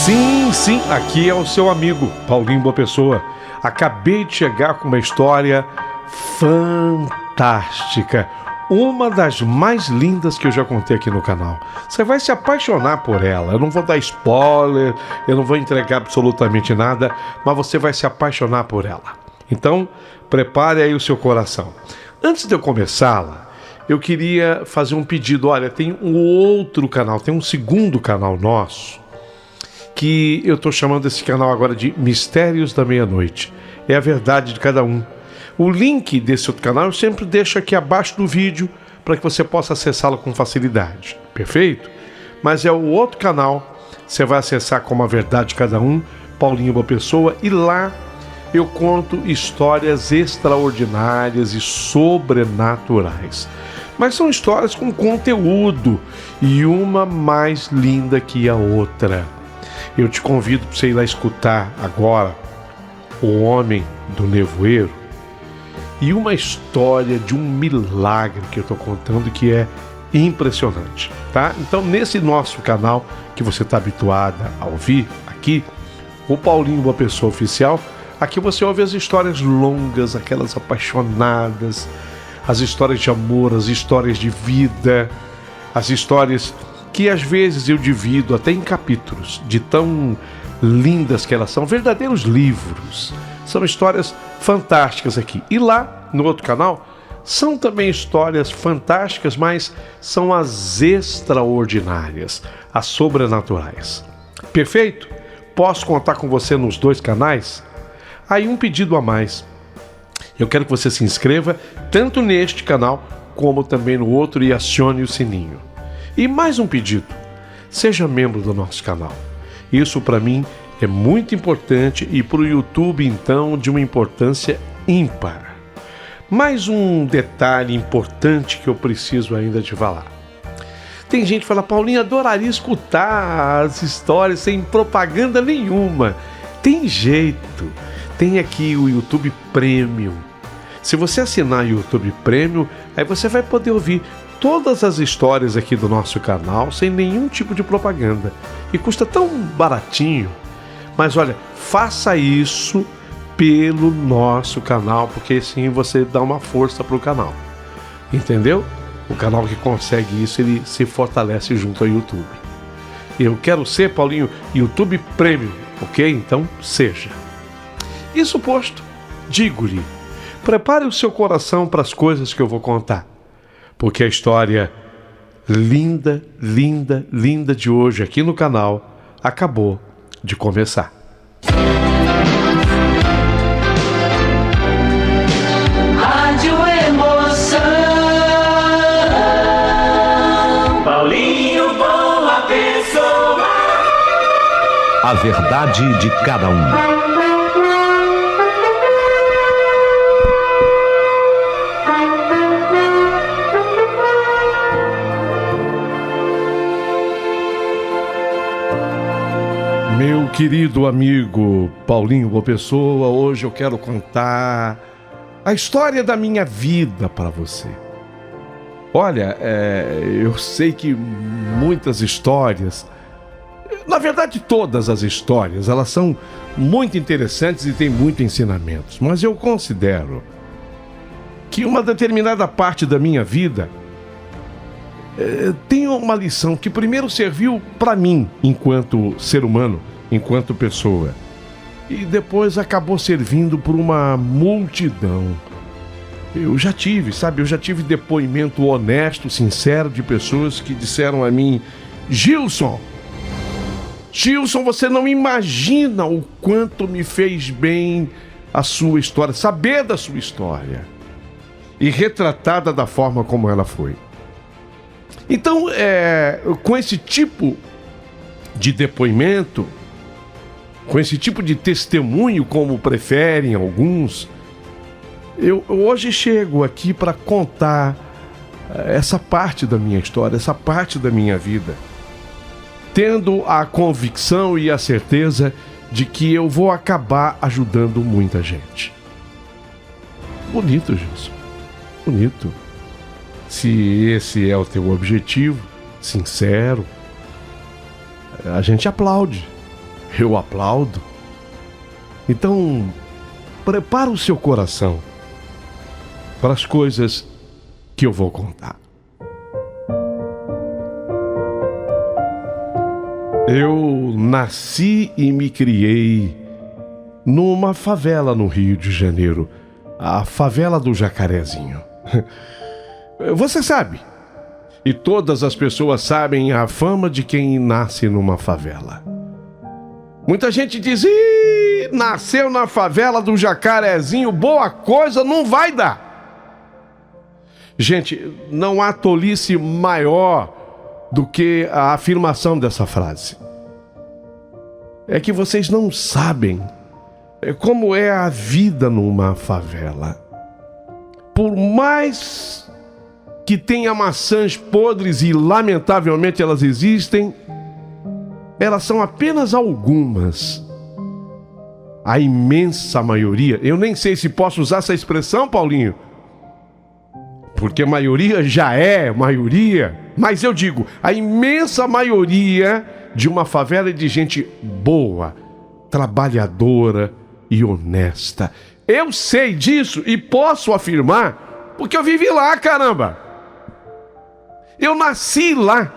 Sim, sim, aqui é o seu amigo Paulinho Boa Pessoa. Acabei de chegar com uma história fantástica, uma das mais lindas que eu já contei aqui no canal. Você vai se apaixonar por ela. Eu não vou dar spoiler, eu não vou entregar absolutamente nada, mas você vai se apaixonar por ela. Então, prepare aí o seu coração. Antes de eu começá-la, eu queria fazer um pedido. Olha, tem um outro canal, tem um segundo canal nosso, que eu estou chamando esse canal agora de Mistérios da Meia-Noite. É a verdade de cada um. O link desse outro canal eu sempre deixo aqui abaixo do vídeo para que você possa acessá-lo com facilidade. Perfeito? Mas é o outro canal, você vai acessar como a verdade de cada um, Paulinho Boa Pessoa, e lá eu conto histórias extraordinárias e sobrenaturais. Mas são histórias com conteúdo e uma mais linda que a outra. Eu te convido para você ir lá escutar agora O Homem do Nevoeiro e uma história de um milagre que eu estou contando que é impressionante, tá? Então, nesse nosso canal que você está habituada a ouvir aqui, o Paulinho Boa Pessoa Oficial, aqui você ouve as histórias longas, aquelas apaixonadas, as histórias de amor, as histórias de vida, as histórias que às vezes eu divido até em capítulos, de tão lindas que elas são, verdadeiros livros. São histórias fantásticas aqui. E lá, no outro canal, são também histórias fantásticas, mas são as extraordinárias, as sobrenaturais. Perfeito? Posso contar com você nos dois canais? Aí um pedido a mais. Eu quero que você se inscreva tanto neste canal como também no outro e acione o sininho. E mais um pedido, seja membro do nosso canal. Isso para mim é muito importante e para o YouTube então de uma importância ímpar. Mais um detalhe importante que eu preciso ainda te falar. Tem gente que fala, Paulinho, adoraria escutar as histórias sem propaganda nenhuma. Tem jeito, tem aqui o YouTube Premium. Se você assinar o YouTube Premium, aí você vai poder ouvir todas as histórias aqui do nosso canal sem nenhum tipo de propaganda. E custa tão baratinho. Mas olha, faça isso pelo nosso canal, porque assim você dá uma força para o canal. Entendeu? O canal que consegue isso, ele se fortalece junto ao YouTube. Eu quero ser, Paulinho, YouTube Premium, ok? Então, seja. Isso posto, digo-lhe, prepare o seu coração para as coisas que eu vou contar. Porque a história linda, linda, linda de hoje aqui no canal acabou de começar. Rádio Emoção, Paulinho Boa Pessoa. A verdade de cada um. Meu querido amigo Paulinho Boa Pessoa, hoje eu quero contar a história da minha vida para você. Olha, eu sei que muitas histórias, na verdade todas as histórias, elas são muito interessantes e têm muitos ensinamentos, mas eu considero que uma determinada parte da minha vida tem uma lição que primeiro serviu para mim enquanto ser humano, enquanto pessoa, e depois acabou servindo por uma multidão. Eu já tive depoimento honesto, sincero de pessoas que disseram a mim, Gilson, você não imagina o quanto me fez bem a sua história, saber da sua história e retratada da forma como ela foi. Então, com esse tipo de depoimento, com esse tipo de testemunho, como preferem alguns, eu hoje chego aqui para contar essa parte da minha história, essa parte da minha vida, tendo a convicção e a certeza de que eu vou acabar ajudando muita gente. Bonito, Gilson. Bonito. Se esse é o teu objetivo, sincero, a gente aplaude. eu aplaudo. Então, prepara o seu coração para as coisas que eu vou contar. Eu nasci e me criei numa favela no Rio de Janeiro, a favela do Jacarezinho. Você sabe, e todas as pessoas sabem a fama de quem nasce numa favela. Muita gente diz: "Ih, nasceu na favela do Jacarezinho, boa coisa não vai dar." Gente, não há tolice maior do que a afirmação dessa frase. É que vocês não sabem como é a vida numa favela. Por mais que tenha maçãs podres, e lamentavelmente elas existem, elas são apenas algumas. A imensa maioria, eu nem sei se posso usar essa expressão, Paulinho, porque maioria já é maioria, mas eu digo, a imensa maioria de uma favela é de gente boa, trabalhadora e honesta. Eu sei disso e posso afirmar, porque eu vivi lá, caramba. Eu nasci lá.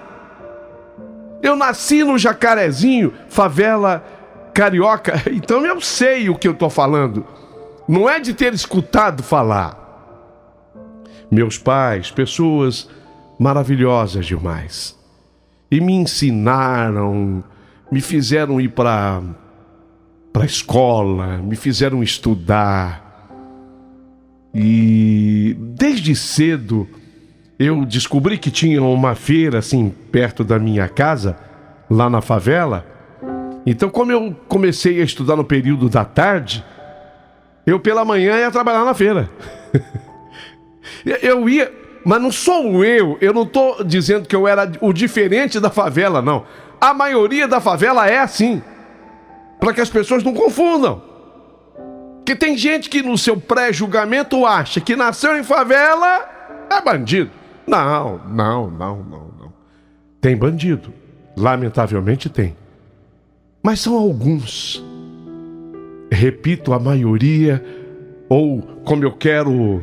Eu nasci no Jacarezinho, favela carioca, então eu sei o que eu estou falando. Não é de ter escutado falar. Meus pais, pessoas maravilhosas demais, e me ensinaram, me fizeram ir para a escola, me fizeram estudar. E desde cedo eu descobri que tinha uma feira assim perto da minha casa, lá na favela. Então, como eu comecei a estudar no período da tarde, eu pela manhã ia trabalhar na feira. Eu ia, mas não sou eu não estou dizendo que eu era o diferente da favela, não. A maioria da favela é assim, para que as pessoas não confundam. Que tem gente que no seu pré-julgamento acha que nasceu em favela é bandido. Não. Tem bandido, lamentavelmente tem. Mas são alguns. Repito, a maioria, ou como eu quero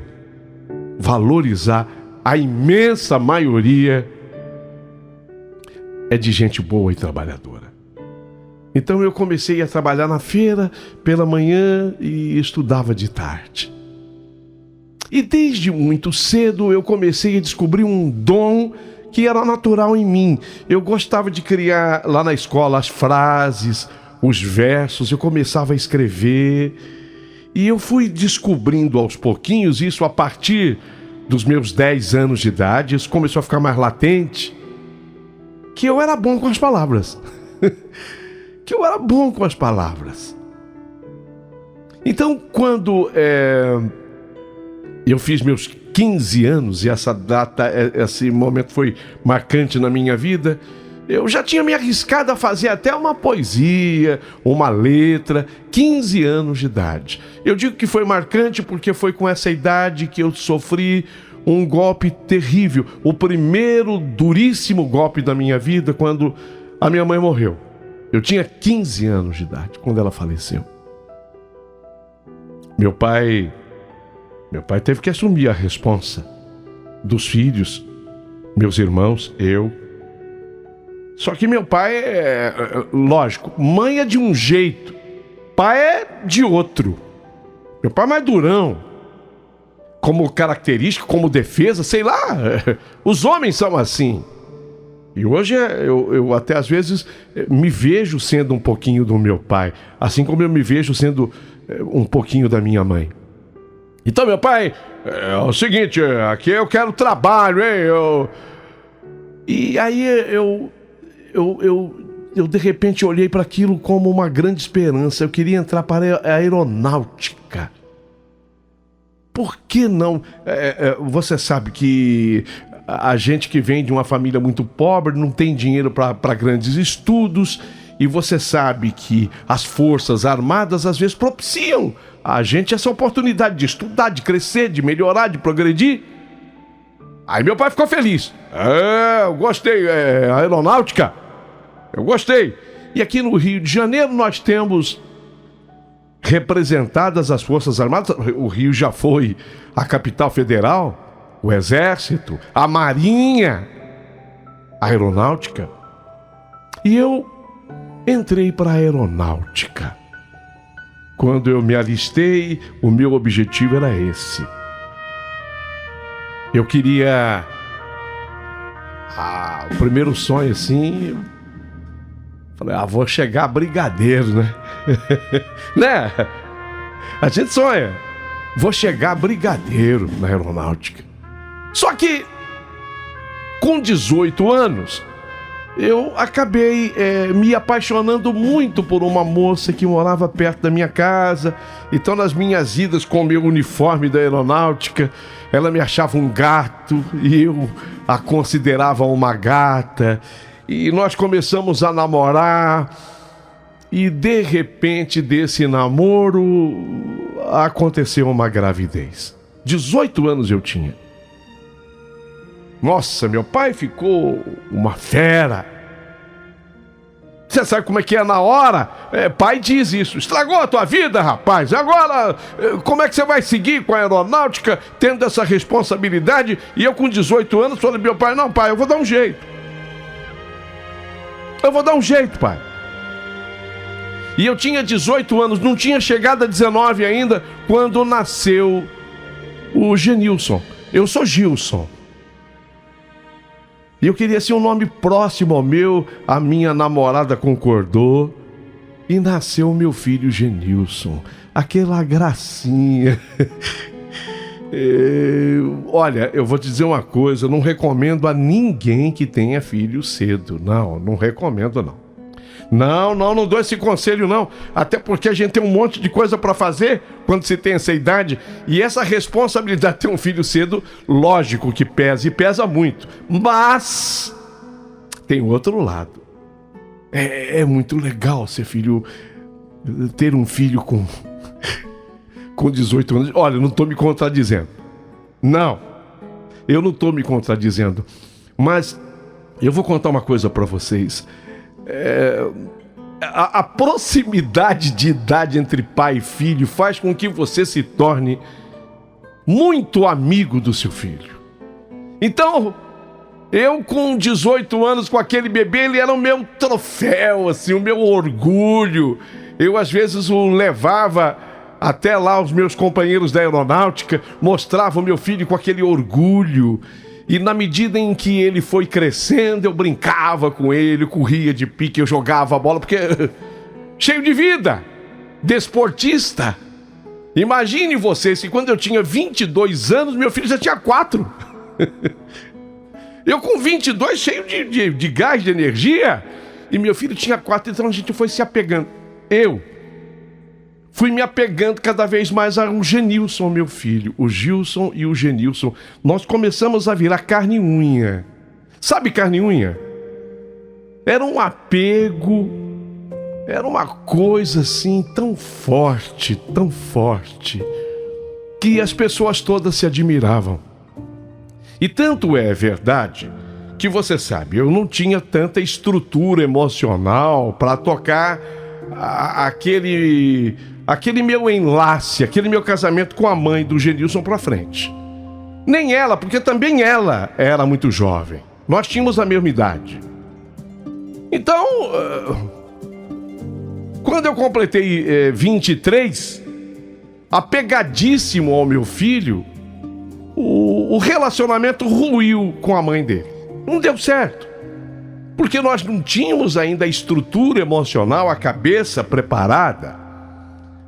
valorizar, a imensa maioria é de gente boa e trabalhadora. Então eu comecei a trabalhar na feira pela manhã e estudava de tarde. E desde muito cedo eu comecei a descobrir um dom que era natural em mim. Eu gostava de criar lá na escola as frases, os versos, eu começava a escrever. E eu fui descobrindo aos pouquinhos, isso a partir dos meus 10 anos de idade, isso começou a ficar mais latente, que eu era bom com as palavras. Então, quando eu fiz meus 15 anos, e essa data, esse momento foi marcante na minha vida, eu já tinha me arriscado a fazer até uma poesia, uma letra, 15 anos de idade. Eu digo que foi marcante porque foi com essa idade que eu sofri um golpe terrível, o primeiro duríssimo golpe da minha vida, quando a minha mãe morreu. Eu tinha 15 anos de idade quando ela faleceu. Meu pai teve que assumir a responsa dos filhos, meus irmãos, eu. Só que meu pai lógico, mãe é de um jeito, pai é de outro. Meu pai é mais durão, como característica, como defesa, sei lá. Os homens são assim. E hoje eu até às vezes me vejo sendo um pouquinho do meu pai, assim como eu me vejo sendo um pouquinho da minha mãe. Então meu pai, é o seguinte, aqui eu quero trabalho, hein? E aí eu de repente olhei para aquilo como uma grande esperança. Eu queria entrar para a aeronáutica. Por que não? Você sabe que a gente que vem de uma família muito pobre não tem dinheiro para grandes estudos, e você sabe que as forças armadas às vezes propiciam a gente essa oportunidade de estudar, de crescer, de melhorar, de progredir. Aí meu pai ficou feliz. Eu gostei, aeronáutica, eu gostei. E aqui no Rio de Janeiro nós temos representadas as Forças Armadas. O Rio já foi a capital federal, o Exército, a Marinha, a Aeronáutica. E eu entrei para a Aeronáutica. Quando eu me alistei, o meu objetivo era esse. Eu queria... o primeiro sonho, assim... Falei, vou chegar brigadeiro, né? Né? A gente sonha. Vou chegar brigadeiro na Aeronáutica. Só que, com 18 anos, eu acabei me apaixonando muito por uma moça que morava perto da minha casa. Então, nas minhas idas com o meu uniforme da Aeronáutica, ela me achava um gato e eu a considerava uma gata. E nós começamos a namorar. E, de repente, desse namoro, aconteceu uma gravidez. 18 anos eu tinha. Nossa, meu pai ficou uma fera. Você sabe como é que é na hora? Pai diz isso. Estragou a tua vida, rapaz. Agora, como é que você vai seguir com a Aeronáutica, tendo essa responsabilidade? E eu com 18 anos falei, meu pai, não, pai, eu vou dar um jeito. Eu vou dar um jeito, pai. E eu tinha 18 anos, não tinha chegado a 19 ainda, quando nasceu o Genilson. Eu sou Gilson. E eu queria ser um nome próximo ao meu, a minha namorada concordou. E nasceu o meu filho Genilson. Aquela gracinha. Olha, eu vou te dizer uma coisa, eu não recomendo a ninguém que tenha filho cedo. Não recomendo não. Não dou esse conselho não. Até porque a gente tem um monte de coisa para fazer quando se tem essa idade. E essa responsabilidade de ter um filho cedo, lógico que pesa e pesa muito. Mas tem outro lado. É muito legal ter um filho com 18 anos. Olha, eu não estou me contradizendo. Não, eu não estou me contradizendo. Mas eu vou contar uma coisa para vocês. A proximidade de idade entre pai e filho faz com que você se torne muito amigo do seu filho. Então, eu com 18 anos, com aquele bebê, ele era o meu troféu, assim, o meu orgulho. Eu às vezes o levava até lá os meus companheiros da Aeronáutica, mostrava o meu filho com aquele orgulho. E na medida em que ele foi crescendo, eu brincava com ele, corria de pique, eu jogava a bola, porque cheio de vida, desportista. Imagine você, se quando eu tinha 22 anos, meu filho já tinha 4. Eu com 22, cheio de gás, de energia, e meu filho tinha 4, então a gente foi se apegando. Eu fui me apegando cada vez mais ao Genilson, meu filho. O Gilson e o Genilson. Nós começamos a virar carne e unha. Sabe carne e unha? Era um apego, era uma coisa assim tão forte, que as pessoas todas se admiravam. E tanto é verdade que você sabe, eu não tinha tanta estrutura emocional para tocar aquele meu enlace, aquele meu casamento com a mãe do Genilson pra frente. Nem ela, porque também ela era muito jovem. Nós tínhamos a mesma idade. Então, quando eu completei 23, apegadíssimo ao meu filho, o relacionamento ruiu com a mãe dele. Não deu certo. Porque nós não tínhamos ainda a estrutura emocional, a cabeça preparada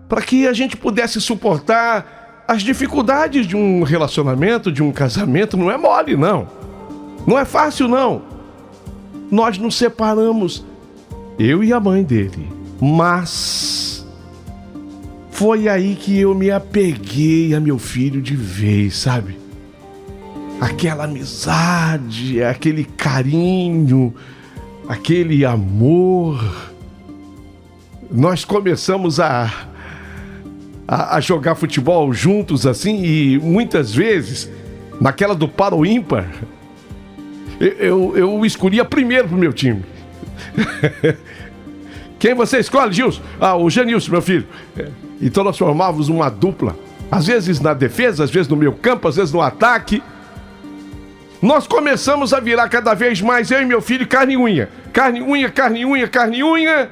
para que a gente pudesse suportar as dificuldades de um relacionamento, de um casamento. Não é mole, não. Não é fácil, não. Nós nos separamos, eu e a mãe dele. Mas foi aí que eu me apeguei a meu filho de vez, sabe? Aquela amizade, aquele carinho, aquele amor. Nós começamos a jogar futebol juntos assim, e muitas vezes, naquela do par ou ímpar, eu escolhia primeiro pro meu time. Quem você escolhe, Gilson? Ah, o Genilson, meu filho. Então nós formávamos uma dupla. Às vezes na defesa, às vezes no meio campo, às vezes no ataque. Nós começamos a virar cada vez mais, eu e meu filho, carne e unha. Carne, unha, carne, unha, carne, unha.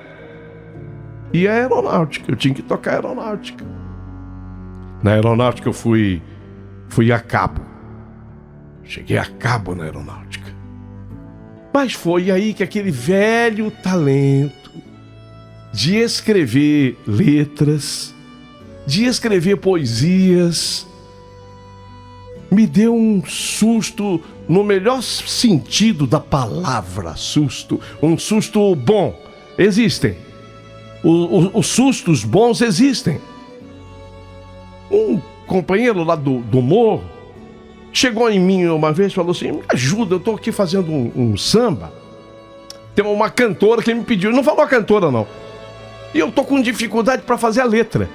E a aeronáutica, eu tinha que tocar aeronáutica. Na aeronáutica eu fui a cabo. Cheguei a cabo na aeronáutica. Mas foi aí que aquele velho talento de escrever letras, de escrever poesias, me deu um susto no melhor sentido da palavra susto. Um susto bom. Existem. Os sustos bons existem. Um companheiro lá do morro chegou em mim uma vez e falou assim: me ajuda, eu tô aqui fazendo um samba. Tem uma cantora que me pediu, não falou a cantora não. E eu tô com dificuldade para fazer a letra.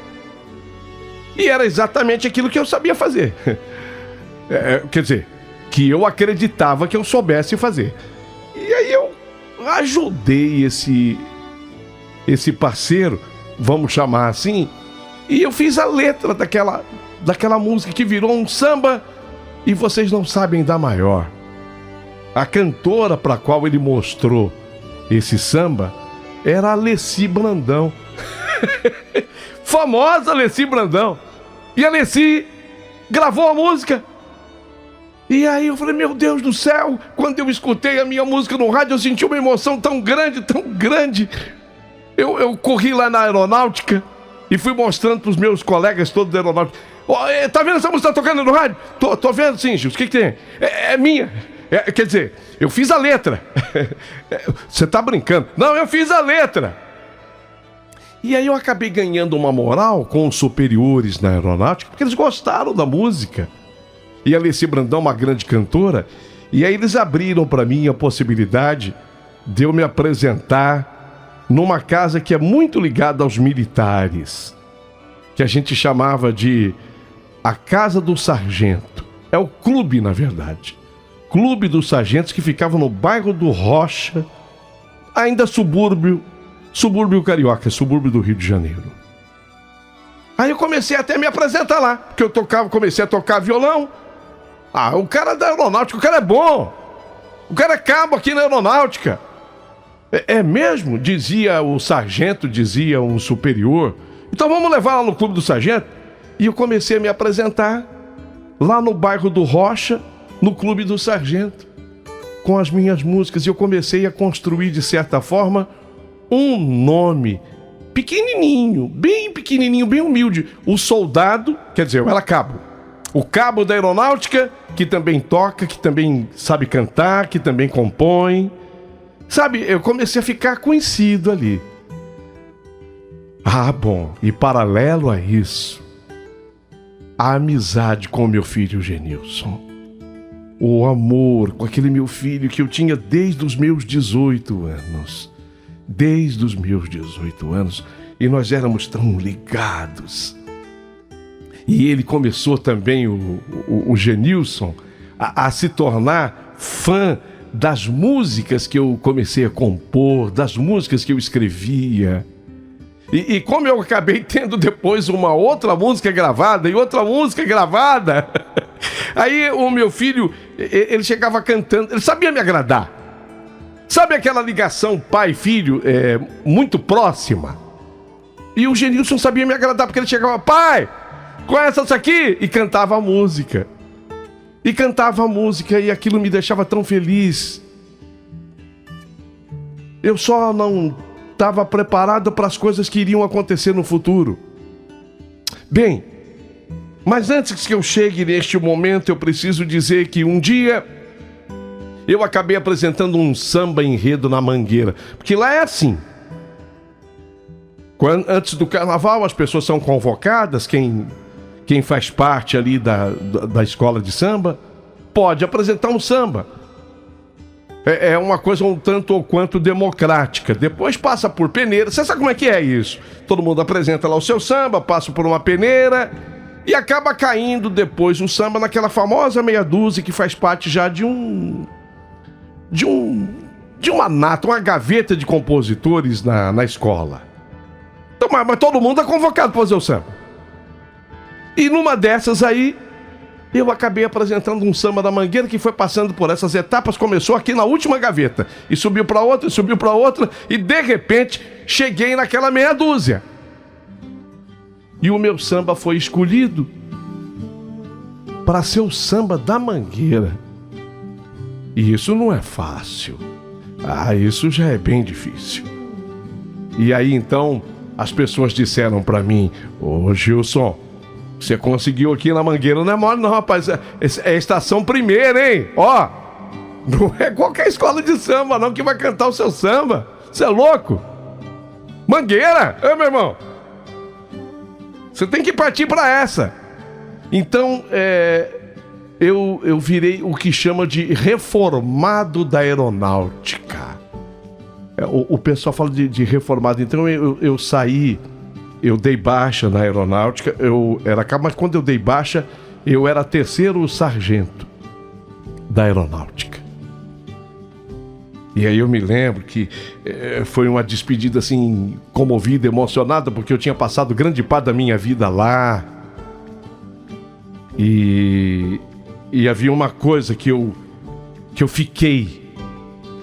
E era exatamente aquilo que eu sabia fazer. Quer dizer, que eu acreditava que eu soubesse fazer. E aí eu ajudei esse parceiro, vamos chamar assim, e eu fiz a letra daquela música que virou um samba. E vocês não sabem da maior. A cantora para a qual ele mostrou esse samba era a Alessi Brandão. Famosa Alessi Brandão. E a Alessi gravou a música. E aí eu falei, meu Deus do céu, quando eu escutei a minha música no rádio, eu senti uma emoção tão grande, tão grande. Eu corri lá na aeronáutica e fui mostrando para os meus colegas todos da aeronáutica. Tá vendo essa música tocando no rádio? Tô vendo sim, Gilson. O que tem? É minha. Quer dizer, eu fiz a letra. Você tá brincando? Não, eu fiz a letra. E aí eu acabei ganhando uma moral com os superiores na aeronáutica, porque eles gostaram da música. E a Alessi Brandão, uma grande cantora, e aí eles abriram para mim a possibilidade de eu me apresentar numa casa que é muito ligada aos militares, que a gente chamava de a Casa do Sargento. É o clube, na verdade. Clube dos Sargentos, que ficava no bairro do Rocha, ainda subúrbio carioca, subúrbio do Rio de Janeiro. Aí eu comecei até a me apresentar lá, porque eu comecei a tocar violão. O cara da aeronáutica, o cara é bom. O cara é cabo aqui na aeronáutica. É mesmo? Dizia o sargento, dizia um superior. Então vamos levar lá no Clube do Sargento. E eu comecei a me apresentar lá no bairro do Rocha, no Clube do Sargento, com as minhas músicas. E eu comecei a construir, de certa forma, um nome pequenininho, bem humilde. O soldado, quer dizer, eu era cabo. O cabo da aeronáutica, que também toca, que também sabe cantar, que também compõe. Sabe, eu comecei a ficar conhecido ali. Bom, e paralelo a isso, a amizade com o meu filho Genilson. O amor com aquele meu filho que eu tinha desde os meus 18 anos. Desde os meus 18 anos. E nós éramos tão ligados. E ele começou também, o Genilson, a se tornar fã das músicas que eu comecei a compor, das músicas que eu escrevia. E como eu acabei tendo depois uma outra música gravada e outra música gravada, aí o meu filho, ele chegava cantando, ele sabia me agradar. Sabe aquela ligação pai-filho muito próxima? E o Genilson sabia me agradar, porque ele chegava, pai, conhece essa aqui? E cantava a música. E aquilo me deixava tão feliz. Eu só não estava preparado para as coisas que iriam acontecer no futuro. Bem, mas antes que eu chegue neste momento, eu preciso dizer que um dia eu acabei apresentando um samba enredo na Mangueira. Porque lá é assim. Antes do carnaval, as pessoas são convocadas, quem faz parte ali da escola de samba, pode apresentar um samba. É uma coisa um tanto ou quanto democrática. Depois passa por peneira. Você sabe como é que é isso? Todo mundo apresenta lá o seu samba, passa por uma peneira e acaba caindo depois o samba naquela famosa meia dúzia que faz parte já de um de uma nata, uma gaveta de compositores na escola. Então, mas todo mundo é convocado para fazer o samba. E numa dessas aí, eu acabei apresentando um samba da Mangueira que foi passando por essas etapas, começou aqui na última gaveta, e subiu para outra, e de repente cheguei naquela meia dúzia. E o meu samba foi escolhido para ser o samba da Mangueira. E isso não é fácil. Isso já é bem difícil. E aí então as pessoas disseram para mim: ô Gilson, você conseguiu aqui na Mangueira, não é mole não, rapaz. É estação primeira, hein? Ó, não é qualquer escola de samba não que vai cantar o seu samba. Você é louco? Mangueira? Meu irmão, você tem que partir para essa. Então, eu virei o que chama de reformado da aeronáutica. O pessoal fala de reformado. Então eu saí, eu dei baixa na aeronáutica, mas quando eu dei baixa, eu era 3º sargento da aeronáutica. E aí eu me lembro que foi uma despedida assim, comovida, emocionada, porque eu tinha passado grande parte da minha vida lá. E havia uma coisa que eu fiquei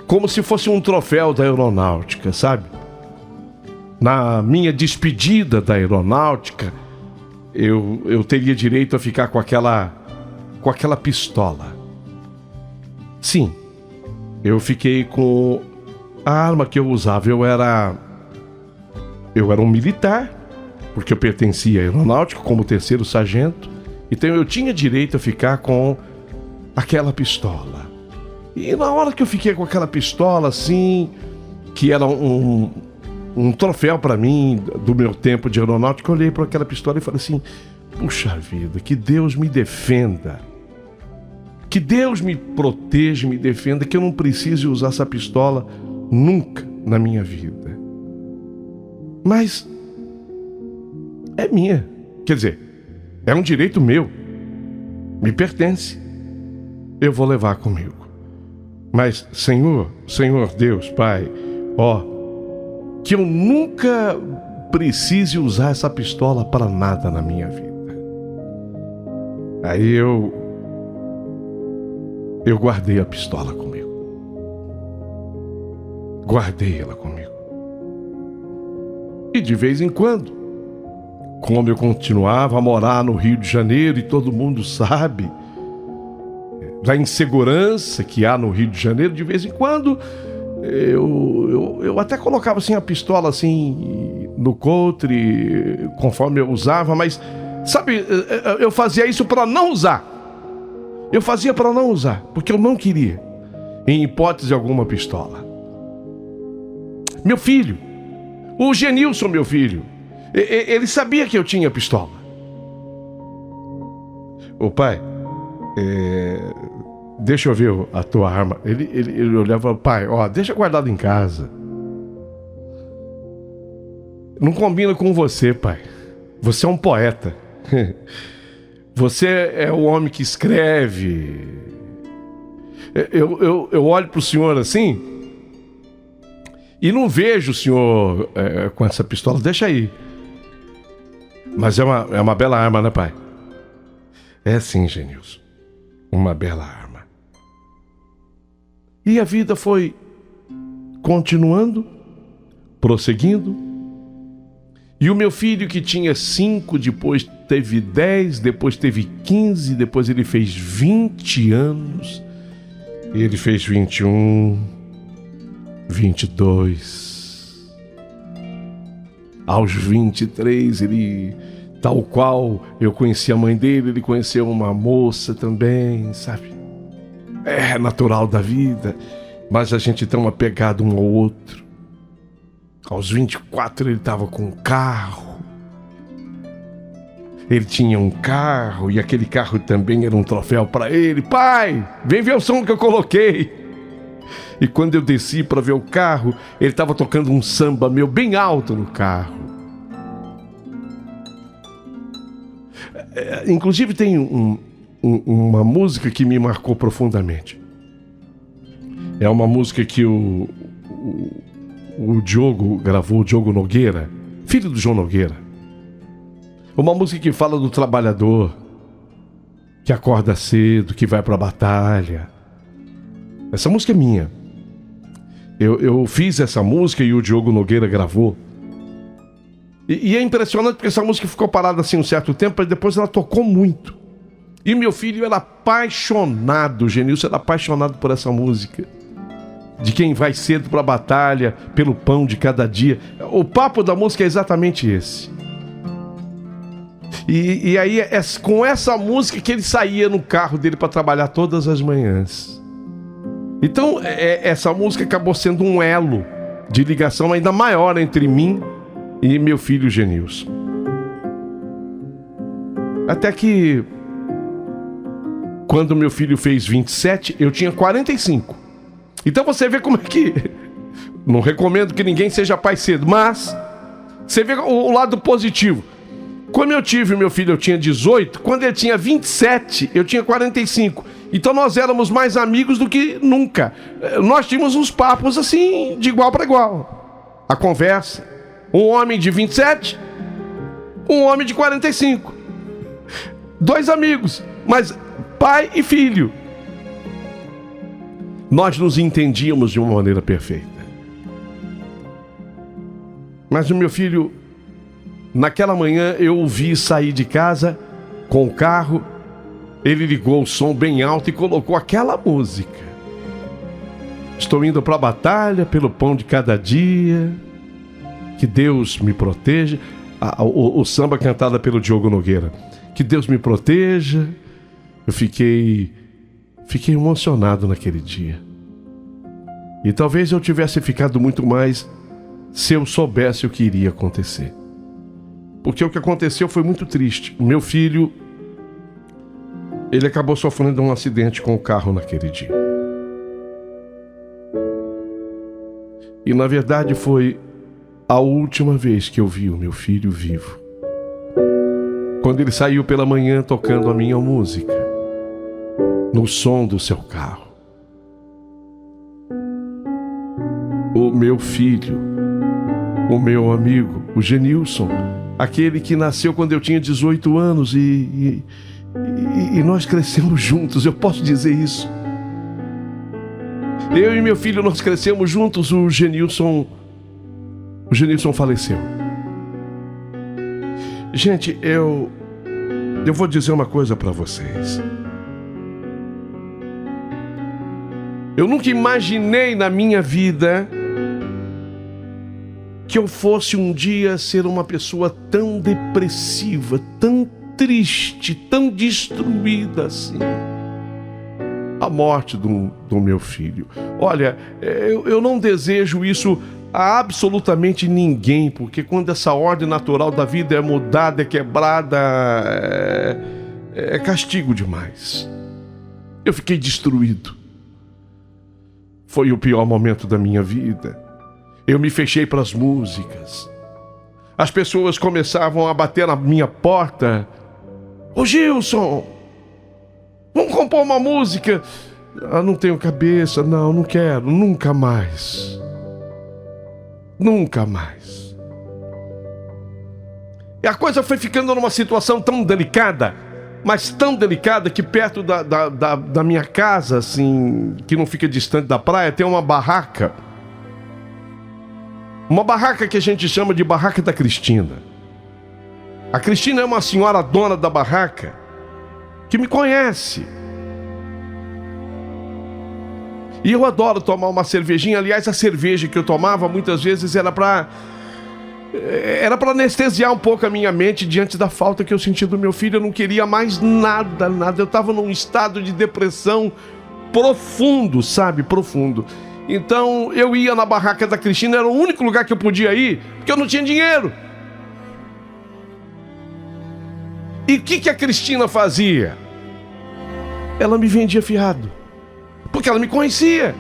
como se fosse um troféu da aeronáutica, sabe? Na minha despedida da aeronáutica, eu teria direito a ficar com aquela pistola. Sim, eu fiquei com a arma que eu usava. Eu era um militar, porque eu pertencia à aeronáutica como 3º sargento. Então eu tinha direito a ficar com aquela pistola. E na hora que eu fiquei com aquela pistola, assim, que era um troféu para mim do meu tempo de aeronáutica, eu olhei para aquela pistola e falei assim: puxa vida, que Deus me defenda. Que Deus me proteja, me defenda, que eu não precise usar essa pistola nunca na minha vida. Mas é minha. Quer dizer, é um direito meu. Me pertence. Eu vou levar comigo. Mas, Senhor Deus, Pai, que eu nunca precise usar essa pistola para nada na minha vida. Aí eu guardei a pistola comigo. Guardei ela comigo. E de vez em quando, como eu continuava a morar no Rio de Janeiro, e todo mundo sabe da insegurança que há no Rio de Janeiro, de vez em quando eu até colocava assim a pistola assim no coldre, conforme eu usava, mas sabe, eu fazia isso para não usar. Eu fazia para não usar, porque eu não queria, em hipótese alguma, pistola. Meu filho, o Genilson, meu filho, ele sabia que eu tinha pistola. Ô pai, deixa eu ver a tua arma. Ele olhava e falava: pai, deixa guardado em casa. Não combina com você, pai. Você é um poeta. Você é o homem que escreve. Eu olho pro senhor assim e não vejo o senhor com essa pistola. Deixa aí. Mas é uma bela arma, né, pai? É sim, Genilson. Uma bela arma. E a vida foi continuando, prosseguindo. E o meu filho, que tinha 5, depois teve 10, depois teve 15, depois ele fez 20 anos. E ele fez 21, 22. Aos 23, ele, tal qual eu conheci a mãe dele, ele conheceu uma moça também, sabe? É natural da vida, mas a gente tem um apegado um ao outro. Aos 24 ele estava com um carro. Ele tinha um carro e aquele carro também era um troféu para ele. Pai, vem ver o som que eu coloquei. E quando eu desci para ver o carro, ele estava tocando um samba meu bem alto no carro. Inclusive tem uma música que me marcou profundamente. É uma música que o Diogo gravou, o Diogo Nogueira, filho do João Nogueira. Uma música que fala do trabalhador, que acorda cedo, que vai pra batalha. Essa música é minha. Eu fiz essa música e o Diogo Nogueira gravou. E é impressionante porque essa música ficou parada assim um certo tempo, mas depois ela tocou muito. E meu filho era apaixonado, o Genilson era apaixonado por essa música. De quem vai cedo pra batalha, pelo pão de cada dia. O papo da música é exatamente esse. E aí é com essa música que ele saía no carro dele para trabalhar todas as manhãs. Então essa música acabou sendo um elo de ligação ainda maior entre mim e meu filho Genilson. Até que quando meu filho fez 27, eu tinha 45. Então você vê como é que... Não recomendo que ninguém seja pai cedo, mas você vê o lado positivo. Quando eu tive meu filho, eu tinha 18. Quando ele tinha 27, eu tinha 45. Então nós éramos mais amigos do que nunca. Nós tínhamos uns papos assim, de igual para igual. A conversa. Um homem de 27, um homem de 45. Dois amigos, mas pai e filho. Nós nos entendíamos de uma maneira perfeita. Mas o meu filho... Naquela manhã eu o vi sair de casa com o carro, ele ligou o som bem alto e colocou aquela música. Estou indo para a batalha pelo pão de cada dia, que Deus me proteja. O samba cantada pelo Diogo Nogueira. Que Deus me proteja. Eu fiquei emocionado naquele dia. E talvez eu tivesse ficado muito mais se eu soubesse o que iria acontecer. Porque o que aconteceu foi muito triste. O meu filho, ele acabou sofrendo um acidente com o carro naquele dia. E na verdade foi a última vez que eu vi o meu filho vivo. Quando ele saiu pela manhã tocando a minha música, no som do seu carro. O meu filho, o meu amigo, o Genilson, aquele que nasceu quando eu tinha 18 anos e nós crescemos juntos, eu posso dizer isso. Eu e meu filho, nós crescemos juntos. O Genilson faleceu. Gente, eu vou dizer uma coisa para vocês. Eu nunca imaginei na minha vida que eu fosse um dia ser uma pessoa tão depressiva, tão triste, tão destruída assim. A morte do meu filho. Olha, eu não desejo isso a absolutamente ninguém, porque quando essa ordem natural da vida é mudada, é quebrada, é castigo demais. Eu fiquei destruído. Foi o pior momento da minha vida. Eu me fechei para as músicas. As pessoas começavam a bater na minha porta. Ô Gilson, vamos compor uma música. Não tenho cabeça, não quero, nunca mais. Nunca mais. E a coisa foi ficando numa situação tão delicada, mas tão delicada que perto da minha casa, assim, que não fica distante da praia, tem uma barraca. Uma barraca que a gente chama de Barraca da Cristina. A Cristina é uma senhora dona da barraca que me conhece. E eu adoro tomar uma cervejinha. Aliás, a cerveja que eu tomava muitas vezes era para anestesiar um pouco a minha mente diante da falta que eu sentia do meu filho. Eu não queria mais nada. Eu estava num estado de depressão profundo, sabe? Profundo. Então eu ia na Barraca da Cristina, era o único lugar que eu podia ir, porque eu não tinha dinheiro. E o que a Cristina fazia? Ela me vendia fiado, porque ela me conhecia.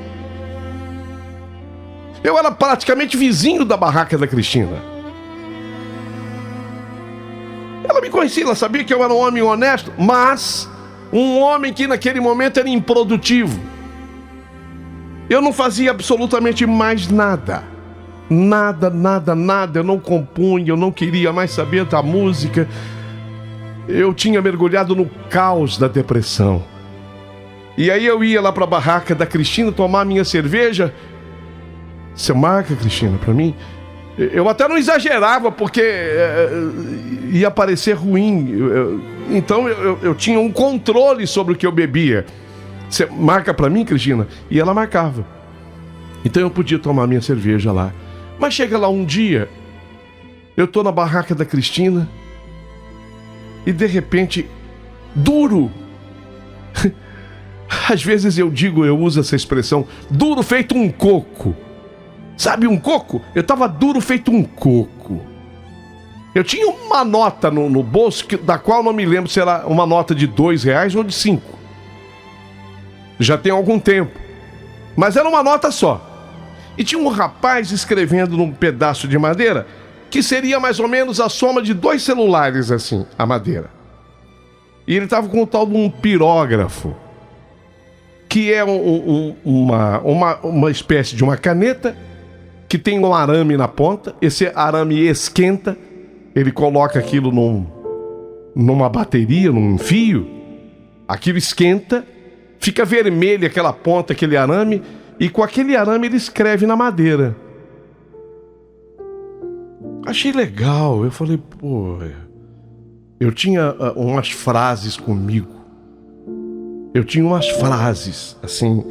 Eu era praticamente vizinho da Barraca da Cristina. Ela me conhecia, ela sabia que eu era um homem honesto, mas um homem que naquele momento era improdutivo. Eu não fazia absolutamente mais nada. Nada. Eu não compunha, eu não queria mais saber da música. Eu tinha mergulhado no caos da depressão. E aí eu ia lá pra barraca da Cristina tomar minha cerveja. Você marca, Cristina, pra mim? Eu até não exagerava, porque ia parecer ruim. Então eu tinha um controle sobre o que eu bebia. Você marca pra mim, Cristina? E ela marcava. Então eu podia tomar minha cerveja lá. Mas chega lá um dia, eu tô na barraca da Cristina e de repente, duro. Às vezes eu uso essa expressão, duro feito um coco. Sabe um coco? Eu tava duro feito um coco. Eu tinha uma nota no bolso, da qual não me lembro se era uma nota de R$2 ou de 5. Já tem algum tempo. Mas era uma nota só. E tinha um rapaz escrevendo num pedaço de madeira, que seria mais ou menos a soma de 2 celulares, assim, a madeira. E ele tava com o tal de um pirógrafo, que é uma espécie de uma caneta, que tem um arame na ponta. Esse arame esquenta, ele coloca aquilo numa bateria, num fio, aquilo esquenta, fica vermelho aquela ponta, aquele arame, e com aquele arame ele escreve na madeira. Achei legal, eu falei, pô, eu tinha umas frases comigo. Eu tinha umas frases, assim,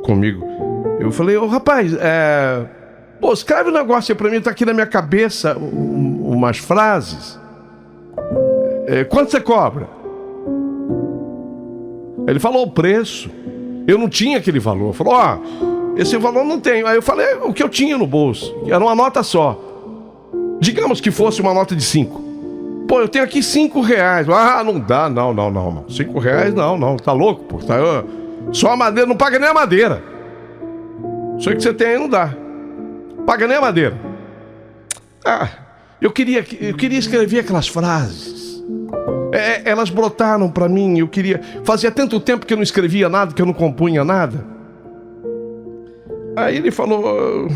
comigo. Eu falei, ô rapaz, pô, escreve um negócio aí pra mim, tá aqui na minha cabeça, umas frases. Quanto você cobra? Ele falou o preço. Eu não tinha aquele valor. Falou, esse valor não tenho. Aí eu falei o que eu tinha no bolso. Era uma nota só. Digamos que fosse uma nota de 5. Pô, eu tenho aqui R$5. Não dá, não. R$5 não. Tá louco, pô. Só a madeira, não paga nem a madeira. Isso aí que você tem aí não dá. Paga nem a madeira. Eu queria escrever aquelas frases. Elas brotaram pra mim, eu queria... Fazia tanto tempo que eu não escrevia nada, que eu não compunha nada. Aí ele falou...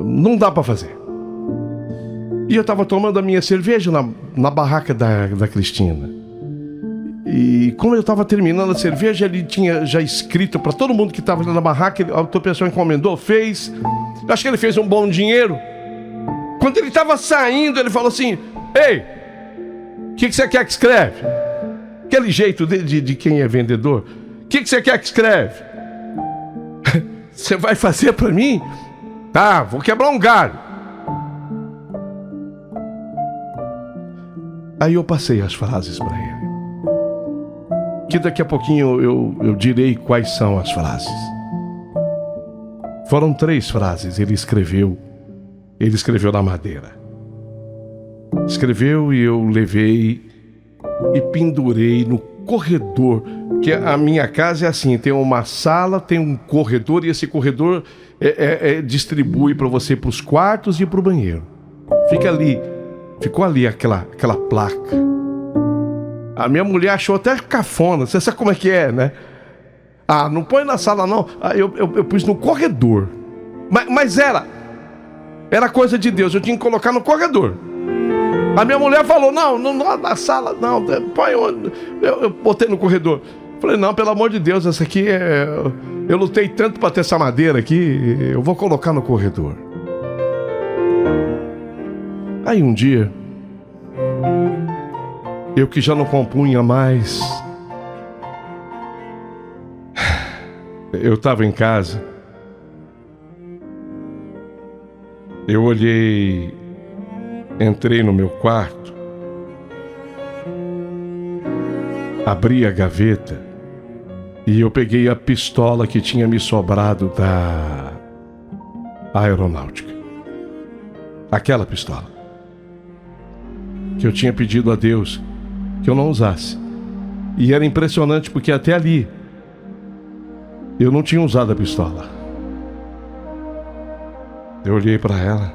não dá pra fazer. E eu tava tomando a minha cerveja na barraca da Cristina. E como eu tava terminando a cerveja, ele tinha já escrito pra todo mundo que tava na barraca, a outra pessoa encomendou, fez. Acho que ele fez um bom dinheiro. Quando ele tava saindo, ele falou assim... Ei, o que você quer que escreve? Aquele jeito de quem é vendedor. O que você quer que escreve? Você vai fazer pra mim? Tá, vou quebrar um galho. Aí eu passei as frases pra ele. Que daqui a pouquinho eu direi quais são as frases. Foram 3 frases, ele escreveu na madeira. Escreveu e eu levei e pendurei no corredor. Que a minha casa é assim, tem uma sala, tem um corredor, e esse corredor distribui para você para os quartos e para o banheiro. Ficou ali aquela placa. A minha mulher achou até cafona, você sabe como é que é, né? Não põe na sala não. Eu pus no corredor. Mas era coisa de Deus, eu tinha que colocar no corredor. A minha mulher falou, não, na sala, não, põe onde? Eu botei no corredor. Falei, não, pelo amor de Deus, essa aqui eu lutei tanto para ter essa madeira aqui, eu vou colocar no corredor. Aí um dia, eu que já não compunha mais, eu estava em casa, eu olhei, entrei no meu quarto, abri a gaveta e eu peguei a pistola que tinha me sobrado da aeronáutica. Aquela pistola que eu tinha pedido a Deus que eu não usasse. E era impressionante porque até ali eu não tinha usado a pistola. Eu olhei para ela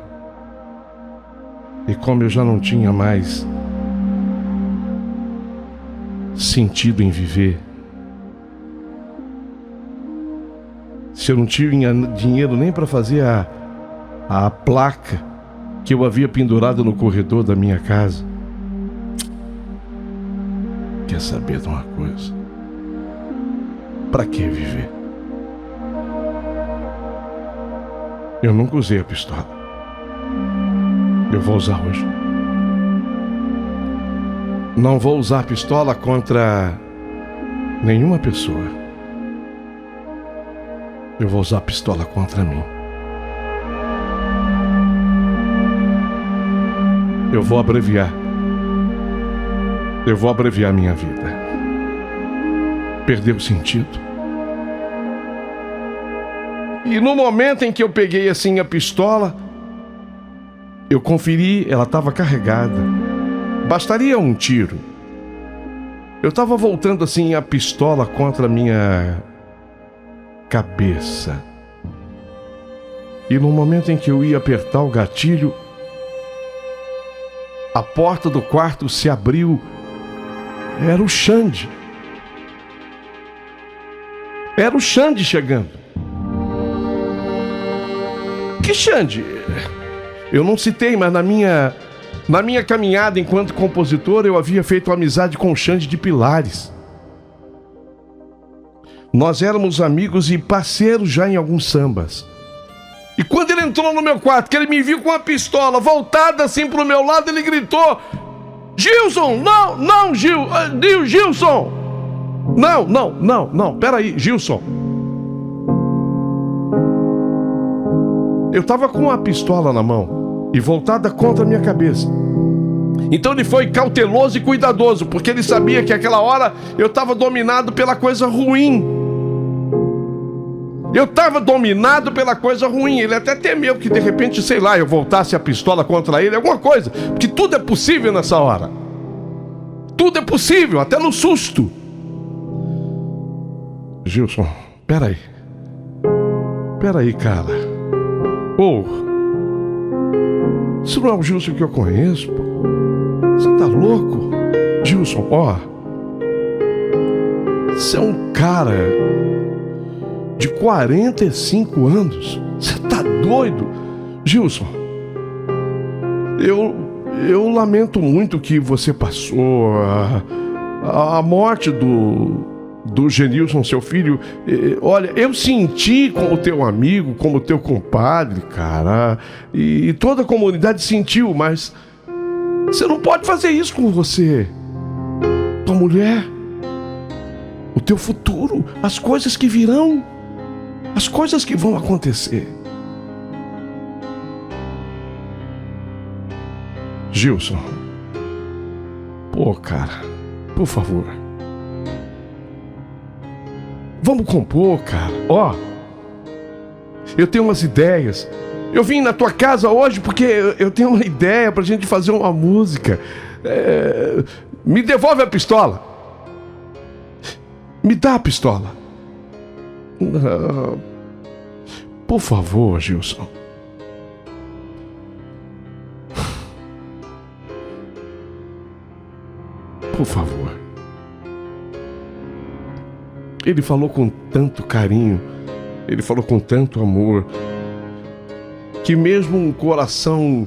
e como eu já não tinha mais sentido em viver, se eu não tinha dinheiro nem para fazer a placa que eu havia pendurado no corredor da minha casa. Quer saber de uma coisa? Para que viver? Eu nunca usei a pistola. Eu vou usar hoje. Não vou usar a pistola contra nenhuma pessoa. Eu vou usar a pistola contra mim. Eu vou abreviar minha vida. Perdeu o sentido. E no momento em que eu peguei assim a pistola, eu conferi, ela estava carregada. Bastaria um tiro. Eu estava voltando assim a pistola contra a minha cabeça. E no momento em que eu ia apertar o gatilho, a porta do quarto se abriu. Era o Xande. Era o Xande chegando. Que Xande? Eu não citei, mas na minha caminhada enquanto compositor, eu havia feito amizade com o Xande de Pilares. Nós éramos amigos e parceiros já em alguns sambas. E quando ele entrou no meu quarto, que ele me viu com a pistola voltada assim pro meu lado, ele gritou: Gilson, não, Gilson! Não, peraí, Gilson. Eu tava com a pistola na mão e voltada contra a minha cabeça. Então ele foi cauteloso e cuidadoso, porque ele sabia que aquela hora eu tava dominado pela coisa ruim. Eu estava dominado pela coisa ruim. Ele até temeu que de repente, sei lá, eu voltasse a pistola contra ele, alguma coisa. Porque tudo é possível nessa hora. Tudo é possível, até no susto. Gilson, peraí, cara. Isso não é o Gilson que eu conheço, pô. Você tá louco? Gilson, você é um cara de 45 anos. Você tá doido? Gilson, eu lamento muito o que você passou. A morte do Genilson, seu filho. Olha, eu senti como teu amigo, como teu compadre, cara. E toda a comunidade sentiu, mas você não pode fazer isso com você. Tua mulher, o teu futuro, as coisas que virão. As coisas que vão acontecer. Gilson. Cara, por favor. Vamos compor, cara. Eu tenho umas ideias. Eu vim na tua casa hoje porque eu tenho uma ideia pra gente fazer uma música. Me devolve a pistola. Me dá a pistola. Por favor, Gilson. Por favor. Ele falou com tanto carinho, ele falou com tanto amor, que mesmo um coração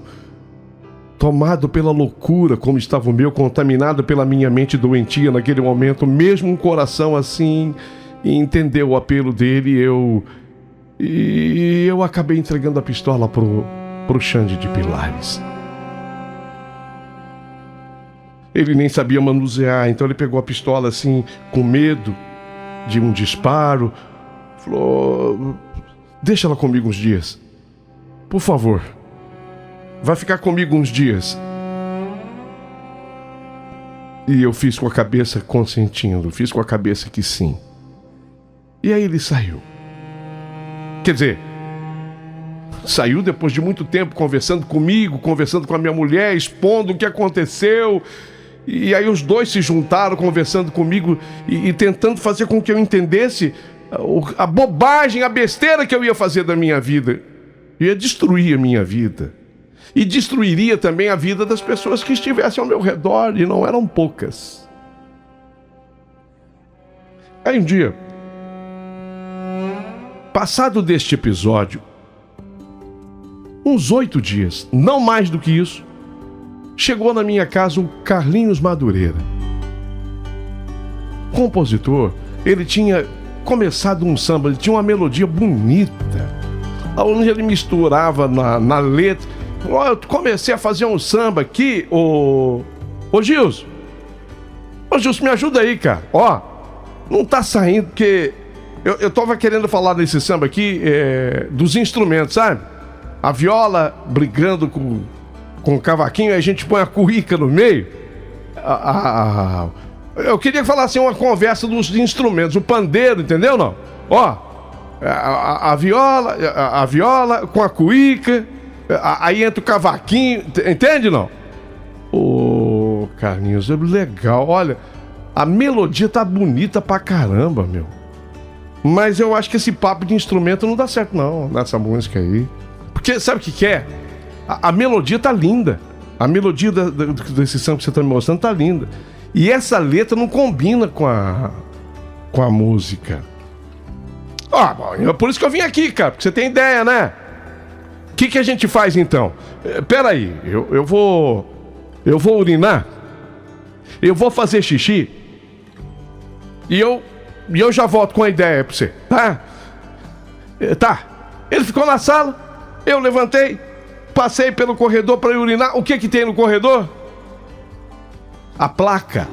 tomado pela loucura, como estava o meu, contaminado pela minha mente doentia naquele momento, mesmo um coração assim, entendeu o apelo dele, e eu acabei entregando a pistola pro Xande de Pilares. Ele nem sabia manusear, então ele pegou a pistola assim, com medo de um disparo. Falou: deixa ela comigo uns dias. Por favor. Vai ficar comigo uns dias. E eu fiz com a cabeça consentindo, fiz com a cabeça que sim. E aí ele saiu. Quer dizer, saiu depois de muito tempo conversando comigo, conversando com a minha mulher, expondo o que aconteceu. E aí os dois se juntaram, conversando comigo e tentando fazer com que eu entendesse a bobagem, a besteira que eu ia fazer da minha vida. Eu ia destruir a minha vida. E destruiria também a vida das pessoas que estivessem ao meu redor, e não eram poucas. Aí um dia, passado deste episódio, uns 8 dias, não mais do que isso, chegou na minha casa o Carlinhos Madureira. Compositor, ele tinha começado um samba, ele tinha uma melodia bonita, onde ele misturava na letra. Eu comecei a fazer um samba aqui, ô Gilson. Ô Gilson, me ajuda aí, cara. Ó, não tá saindo, porque eu tava querendo falar desse samba aqui, dos instrumentos, sabe? A viola brigando com o cavaquinho, aí a gente põe a cuíca no meio. Eu queria falar assim, uma conversa dos instrumentos, o pandeiro, entendeu não? Ó, a viola com a cuíca, aí entra o cavaquinho, entende não? Ô, Carlinhos, é legal, olha, a melodia tá bonita pra caramba, meu. Mas eu acho que esse papo de instrumento não dá certo não, nessa música aí. Porque sabe o que é? A melodia tá linda. A melodia desse samba que você tá me mostrando tá linda. E essa letra não combina com a música. É por isso que eu vim aqui, cara, porque você tem ideia, né? O que a gente faz então? Peraí, eu vou urinar, eu vou fazer xixi e eu já volto com a ideia pra você, tá? Tá. Ele ficou na sala, eu levantei, passei pelo corredor pra urinar. O que tem no corredor? A placa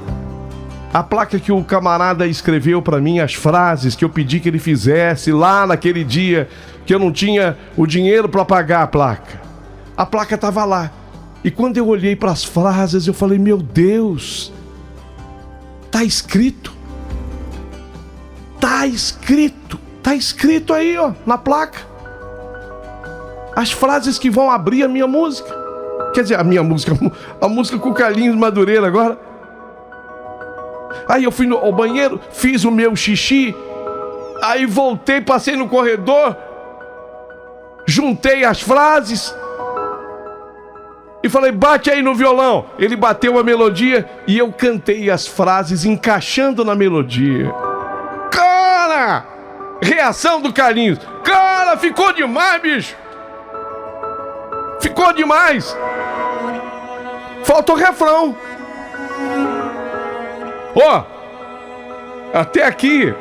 que o camarada escreveu pra mim, as frases que eu pedi que ele fizesse lá naquele dia que eu não tinha o dinheiro pra pagar a placa. A placa tava lá. E quando eu olhei pras frases, eu falei, meu Deus, tá escrito aí, ó, na placa. As frases que vão abrir a minha música. Quer dizer, a música com o Carlinhos Madureira agora. Aí eu fui ao banheiro, fiz o meu xixi, aí voltei, passei no corredor, juntei as frases e falei, bate aí no violão. Ele bateu a melodia e eu cantei as frases encaixando na melodia. Cara! Reação do Carlinhos. Cara, ficou demais, bicho! Ficou demais! Falta o refrão. Ó, até aqui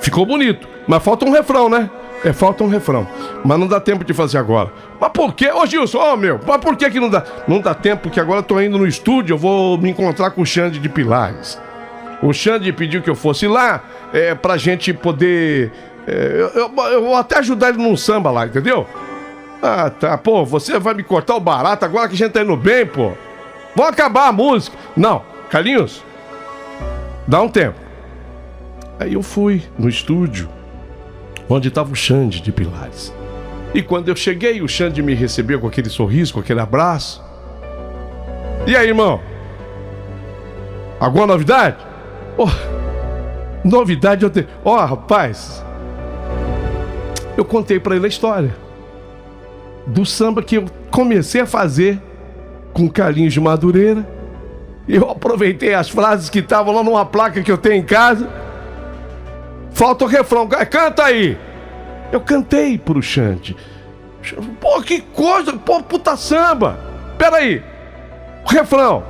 ficou bonito, mas falta um refrão, né? Falta um refrão, mas não dá tempo de fazer agora. Mas por quê? Ô Gilson, mas por que não dá? Não dá tempo, porque agora eu tô indo no estúdio, eu vou me encontrar com o Xande de Pilares. O Xande pediu que eu fosse lá, pra gente poder... eu vou até ajudar ele num samba lá, entendeu? Ah, tá, pô, você vai me cortar o barato agora que a gente tá indo bem, pô. Vamos acabar a música. Não, Carlinhos, dá um tempo. Aí eu fui no estúdio, onde estava o Xande de Pilares. E quando eu cheguei, o Xande me recebeu com aquele sorriso, com aquele abraço. E aí, irmão? Alguma novidade? Novidade eu tenho. Rapaz, eu contei pra ele a história do samba que eu comecei a fazer com Carlinhos de Madureira. Eu aproveitei as frases que estavam lá numa placa que eu tenho em casa. Falta o refrão. Canta aí. Eu cantei pro Xande. Pô, que coisa. Pô, puta samba. Pera aí. O refrão.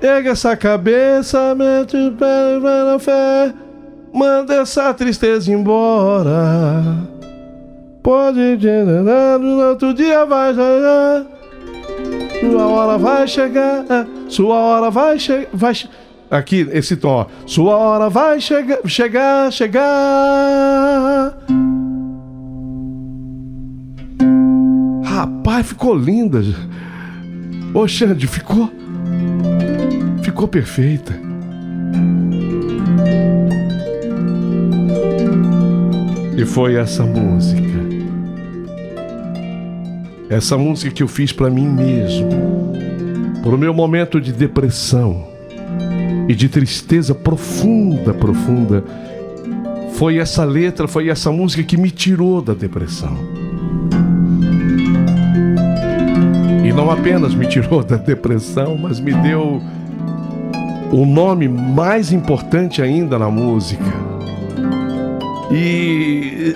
Erga essa cabeça, mete o pé na fé, manda essa tristeza embora. Pode no outro dia vai chegar. Sua hora vai chegar. Sua hora vai chegar. Aqui, esse tom, ó. Sua hora vai chegar. Rapaz, ficou linda. Ô, Xande, ficou perfeita. E foi essa música. Essa música que eu fiz pra mim mesmo. Pro meu momento de depressão e de tristeza profunda. Foi essa letra, foi essa música que me tirou da depressão. E não apenas me tirou da depressão, mas me deu o nome mais importante ainda na música. E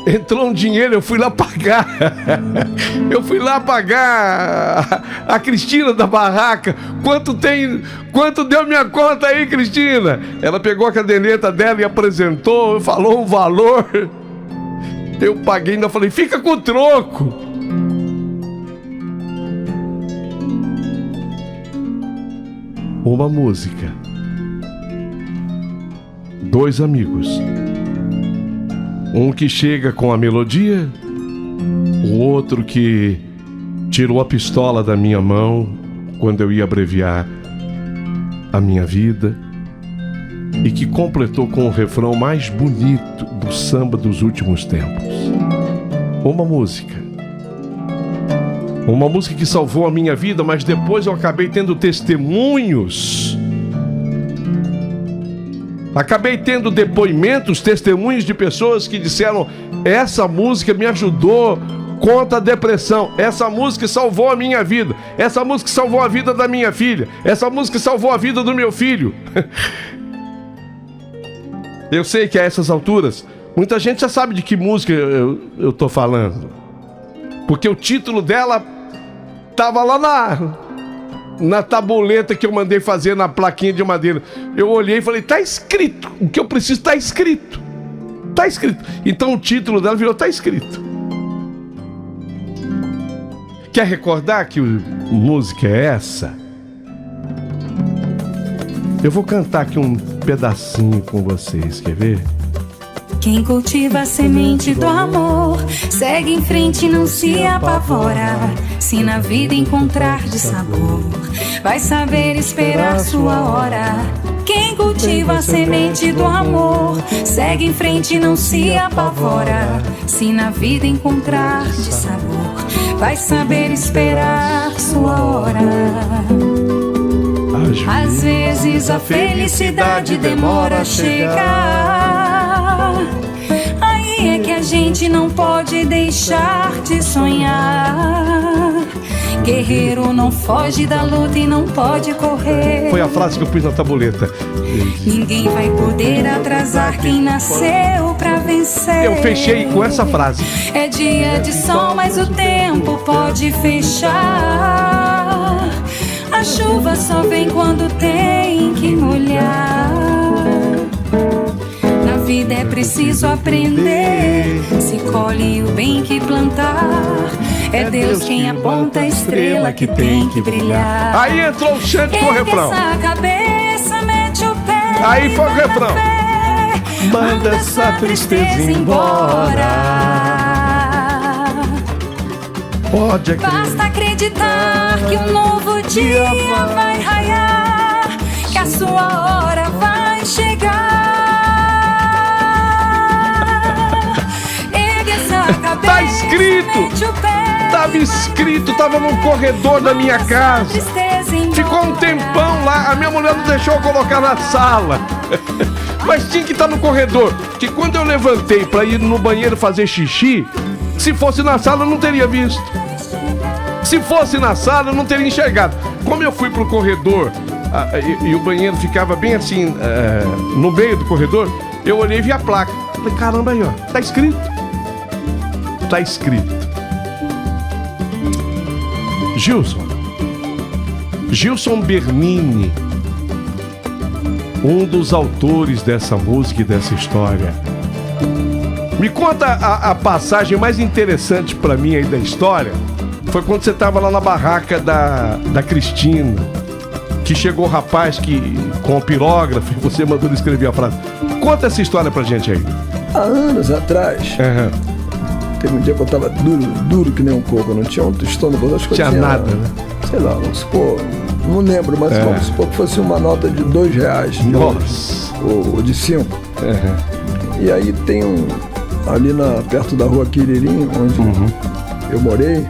entrou um dinheiro, eu fui lá pagar. Eu fui lá pagar a Cristina da barraca. Quanto deu minha conta aí, Cristina? Ela pegou a caderneta dela e apresentou, falou um valor. Eu paguei, ainda falei, fica com o troco. Uma música. 2 amigos. Um que chega com a melodia, o outro que tirou a pistola da minha mão quando eu ia abreviar a minha vida e que completou com o refrão mais bonito do samba dos últimos tempos. Uma música que salvou a minha vida, mas depois eu acabei tendo testemunhos. Acabei tendo depoimentos, testemunhos de pessoas que disseram: essa música me ajudou contra a depressão, essa música salvou a minha vida, essa música salvou a vida da minha filha, essa música salvou a vida do meu filho. Eu sei que a essas alturas, muita gente já sabe de que música eu tô falando, porque o título dela tava lá na tabuleta que eu mandei fazer na plaquinha de madeira. Eu olhei e falei, tá escrito, o que eu preciso tá escrito. Tá escrito. Então o título dela virou Tá Escrito. Quer recordar que música é essa? Eu vou cantar aqui um pedacinho com vocês, quer ver? Quem cultiva a semente do amor segue em frente e não se apavora. Se na vida encontrar de sabor, vai saber esperar sua hora. Quem cultiva a semente do amor segue em frente e não se apavora. Se na vida encontrar de sabor, vai saber esperar sua hora. Às vezes a felicidade demora a chegar. Aí é que a gente não pode deixar de sonhar. Guerreiro não foge da luta e não pode correr. Foi a frase que eu pus na tabuleta. Ninguém vai poder atrasar quem nasceu pra vencer. Eu fechei com essa frase. É dia de sol, mas o tempo pode fechar. A chuva só vem quando tem que molhar. Na vida é preciso aprender. Se colhe o bem que plantar. É Deus quem aponta a estrela que tem que brilhar. Aí entrou o chante com o refrão. Essa cabeça, mete o pé. Aí foi o refrão. Manda essa tristeza embora. Pode acreditar. Basta acreditar que um novo dia vai raiar, que a sua hora vai chegar. Ergue essa cabeça, Tá escrito. mete o pé. Tava escrito, tava no corredor da minha casa. Ficou um tempão lá, a minha mulher não deixou eu colocar na sala. Mas tinha que estar no corredor. Que quando eu levantei pra ir no banheiro fazer xixi, se fosse na sala eu não teria visto. Se fosse na sala eu não teria enxergado. Como eu fui pro corredor e o banheiro ficava bem assim, no meio do corredor, eu olhei e vi a placa. Falei, caramba, aí ó, tá escrito. Tá escrito. Gilson Bernini, um dos autores dessa música e dessa história. Me conta a passagem mais interessante pra mim aí da história. Foi quando você tava lá na barraca da Cristina, que chegou o rapaz com o pirógrafo e você mandou ele escrever a frase. Conta essa história pra gente aí. Há anos atrás, teve um dia que eu tava duro que nem um coco, não tinha um estômago, acho que tinha eu tinha nada, né? Sei lá, vamos supor, não lembro, mas vamos supor que fosse uma nota de R$2. Nossa. Ou de 5. E aí tem ali perto da rua Quiririm, onde eu morei,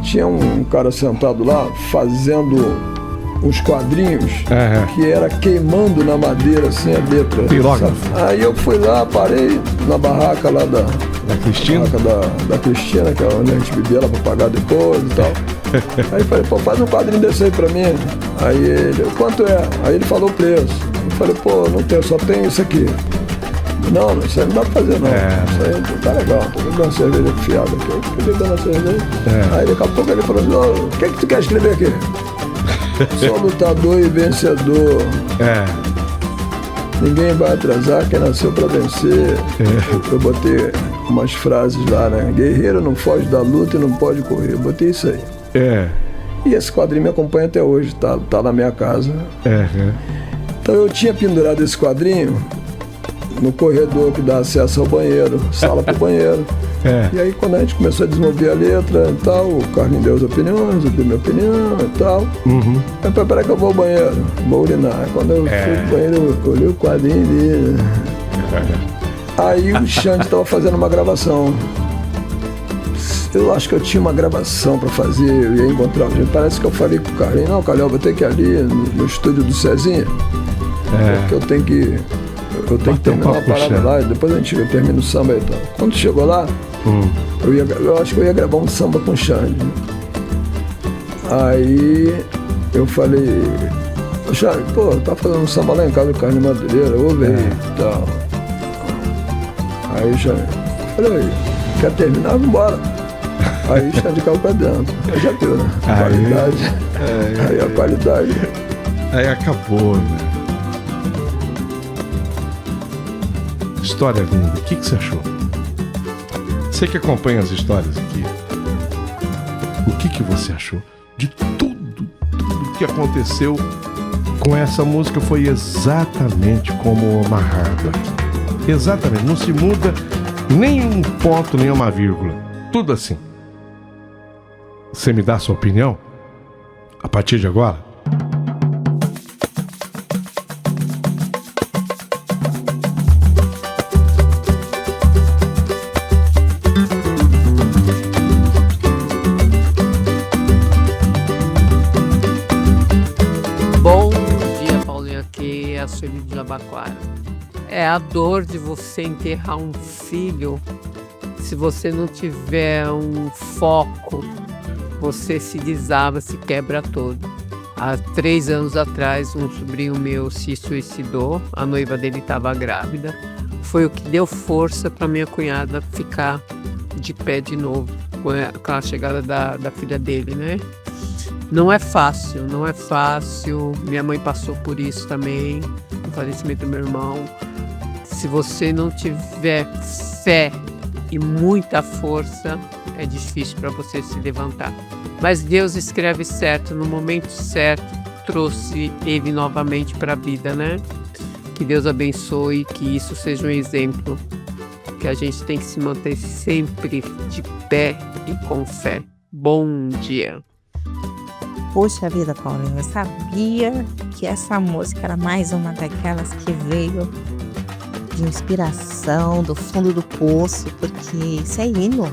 tinha um cara sentado lá fazendo uns quadrinhos que era queimando na madeira assim a letra. Pirógrafo. Aí eu fui lá, parei na barraca lá da Cristina? Barraca da Cristina, que é onde a gente bebia lá pra pagar depois e tal. Aí falei, pô, faz um quadrinho desse aí pra mim. Aí ele, quanto é? Aí ele falou o preço. Eu falei, pô, não tenho, só tenho isso aqui. Não, isso aí não dá pra fazer não. É. Isso aí não tá legal. Tô bebendo uma cerveja fiada aqui. Eu fiquei bebendo a cerveja. É. Aí daqui a pouco ele falou assim, "Ô, o que tu quer escrever aqui? Sou lutador e vencedor. É. Ninguém vai atrasar, quem nasceu pra vencer." Eu botei umas frases lá, né? Guerreiro não foge da luta e não pode correr. Eu botei isso aí. É. E esse quadrinho me acompanha até hoje, tá na minha casa. É. Então eu tinha pendurado esse quadrinho no corredor que dá acesso ao banheiro, sala pro banheiro. É. E aí quando a gente começou a desenvolver a letra e tal, o Carlinhos deu as opiniões, eu dei minha opinião e tal. Uhum. Aí peraí que eu vou ao banheiro, vou urinar. Aí, quando eu fui pro banheiro, eu olhei o quadrinho dele. Aí o Xande tava fazendo uma gravação. Eu acho que eu tinha uma gravação pra fazer, eu ia encontrar. Parece que eu falei com o Carlinhos, não, Calhau, vou ter que ir ali no estúdio do Cezinha, porque eu tenho que terminar uma parada lá, e depois eu termino o samba e tal. Quando chegou lá, eu acho que eu ia gravar um samba com o Xande. Aí eu falei, Xande, pô, tá fazendo um samba lá em casa do Carlinhos Madureira, ouve aí e tal. Aí o Xande, falei, quer terminar? Vambora. Aí o Xande caiu pra dentro. Aí já deu, né? A qualidade. Aí a qualidade. Aí acabou, né? História linda. O que você achou? Você que acompanha as histórias aqui, o que você achou? De tudo que aconteceu com essa música foi exatamente como amarrado aqui. Exatamente. Não se muda nem um ponto, nem uma vírgula. Tudo assim. Você me dá a sua opinião? A partir de agora? Bom dia, Paulinho. Aqui é a Sueli de Jabaquara. É a dor de você enterrar um filho. Se você não tiver um foco, você se desaba, se quebra todo. Há 3 anos atrás, um sobrinho meu se suicidou, a noiva dele estava grávida. Foi o que deu força para minha cunhada ficar de pé de novo, com a chegada da filha dele, né? Não é fácil, não é fácil. Minha mãe passou por isso também, o falecimento do meu irmão. Se você não tiver fé e muita força, é difícil para você se levantar. Mas Deus escreve certo, no momento certo, trouxe ele novamente para a vida, né? Que Deus abençoe, que isso seja um exemplo, que a gente tem que se manter sempre de pé e com fé. Bom dia. Poxa vida, Paulinho, eu sabia que essa música era mais uma daquelas que veio de inspiração, do fundo do poço, porque isso é hino.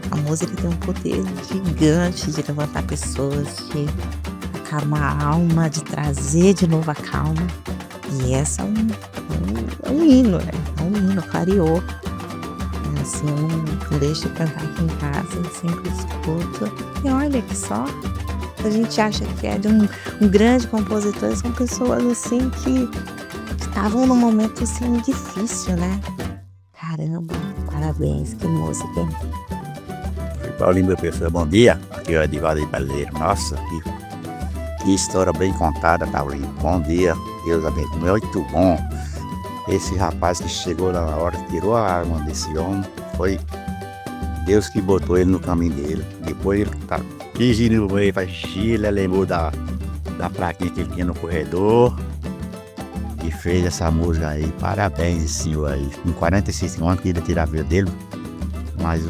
A música tem um poder gigante de levantar pessoas, de acalmar a alma, de trazer de novo a calma. E essa é um hino, né? É um hino, clareou. Assim, eu não deixo de cantar aqui em casa, eu sempre escuto. E olha que só, a gente acha que é de um grande compositor, são pessoas assim que estavam num momento assim difícil, né? Caramba, parabéns, que música, hein? Paulinho, meu pessoal, bom dia. Aqui é o Edivaldo Brasileiro. Nossa, que história bem contada, Paulinho. Bom dia, Deus abençoe. Muito bom. Esse rapaz que chegou na hora, tirou a arma desse homem, foi Deus que botou ele no caminho dele. Depois ele tá dirigindo para Chile, lembrou da plaquinha que ele tinha no corredor e fez essa música aí. Parabéns, esse senhor aí. Com 45 anos que ele tirar a vida dele, mas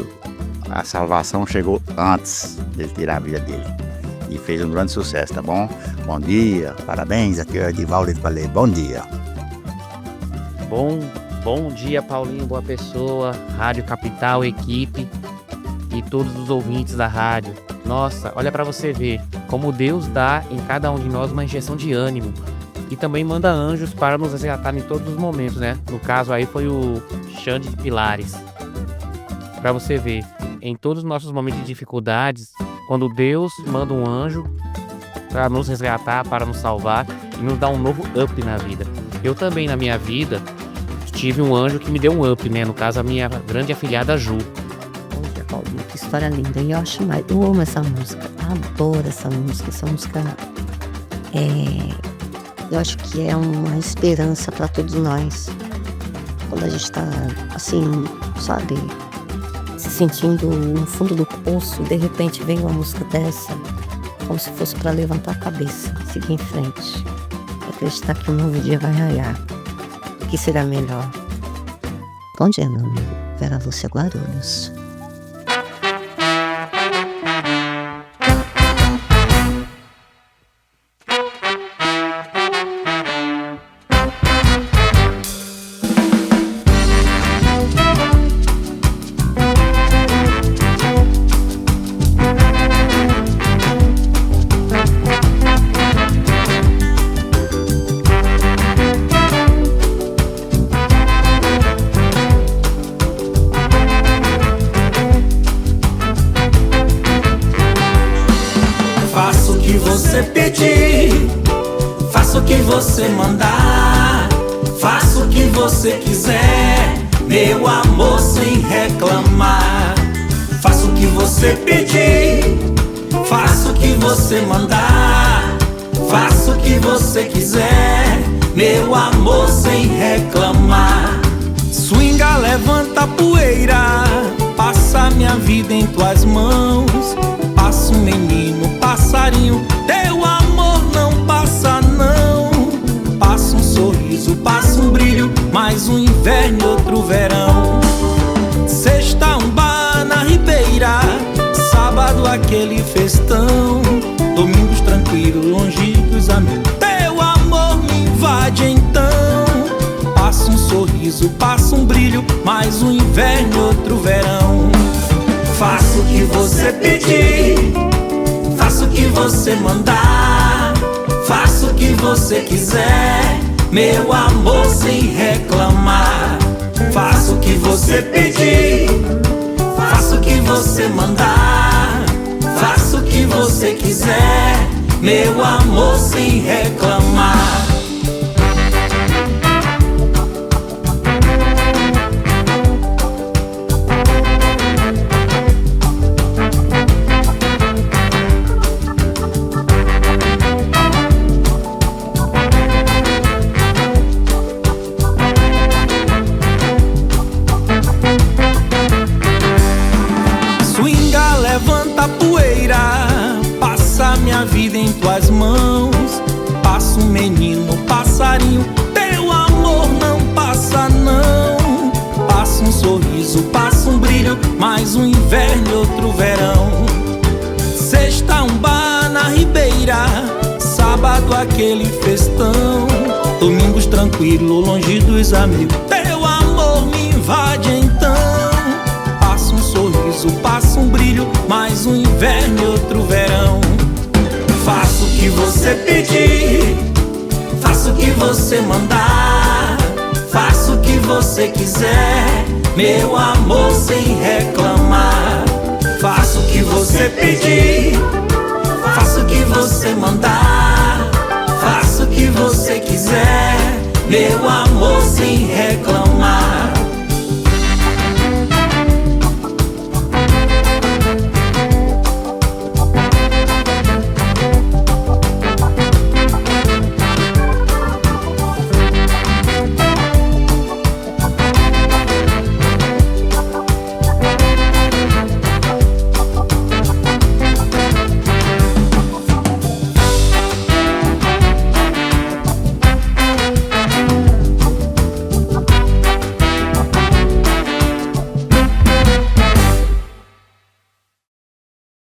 a salvação chegou antes dele tirar a vida dele. E fez um grande sucesso, tá bom? Bom dia, parabéns, aqui é o Edivaldo Brasileiro. Bom dia. Bom dia, Paulinho, boa pessoa, Rádio Capital, equipe e todos os ouvintes da rádio. Nossa, olha para você ver como Deus dá em cada um de nós uma injeção de ânimo e também manda anjos para nos resgatar em todos os momentos, né? No caso aí foi o Xande de Pilares. Para você ver, em todos os nossos momentos de dificuldades, quando Deus manda um anjo para nos resgatar, para nos salvar e nos dar um novo up na vida. Eu também, na minha vida, tive um anjo que me deu um up, né? No caso, a minha grande afilhada Ju. Poxa, Paulinho, que história linda. E eu acho mais. Eu amo essa música. Adoro essa música. Essa música eu acho que é uma esperança para todos nós. Quando a gente tá assim, sabe, se sentindo no fundo do poço, e de repente vem uma música dessa, como se fosse para levantar a cabeça, seguir em frente, acreditar que um novo dia vai raiar, que será melhor. Bom dia, meu amigo. Vera Lúcia Guarulhos. Faço o que você pedir, faço o que você mandar, faço o que você quiser, meu amor, sem reclamar. Faço o que você pedir, faço o que você mandar, faço o que você quiser, meu amor, sem reclamar. Swinga, levanta a poeira, passa minha vida em tuas mãos. Passa um menino, passarinho, teu amor não passa não. Passa um sorriso, passa um brilho, mais um inverno e outro verão. Sexta, um bar na ribeira, sábado aquele festão, domingos tranquilo, longe dos amigos, teu amor me invade então. Passa um sorriso, passa um brilho, mais um inverno e outro verão. Faço o que você pedir, faço o que você mandar, faço o que você quiser, meu amor, sem reclamar. Faço o que você pedir, faço o que você mandar, faço o que você quiser, meu amor, sem reclamar. Levanta a poeira, passa minha vida em tuas mãos. Passa um menino, passarinho, teu amor não passa não. Passa um sorriso, passa um brilho, mais um inverno e outro verão. Sexta, um bar na ribeira, sábado aquele festão, domingos tranquilo, longe dos amigos, teu amor me invade então. Passa um sorriso, passa um brilho, mais um inverno e outro verão. Faço o que você pedir, faço o que você mandar, faço o que você quiser, meu amor, sem reclamar. Faço o que você pedir,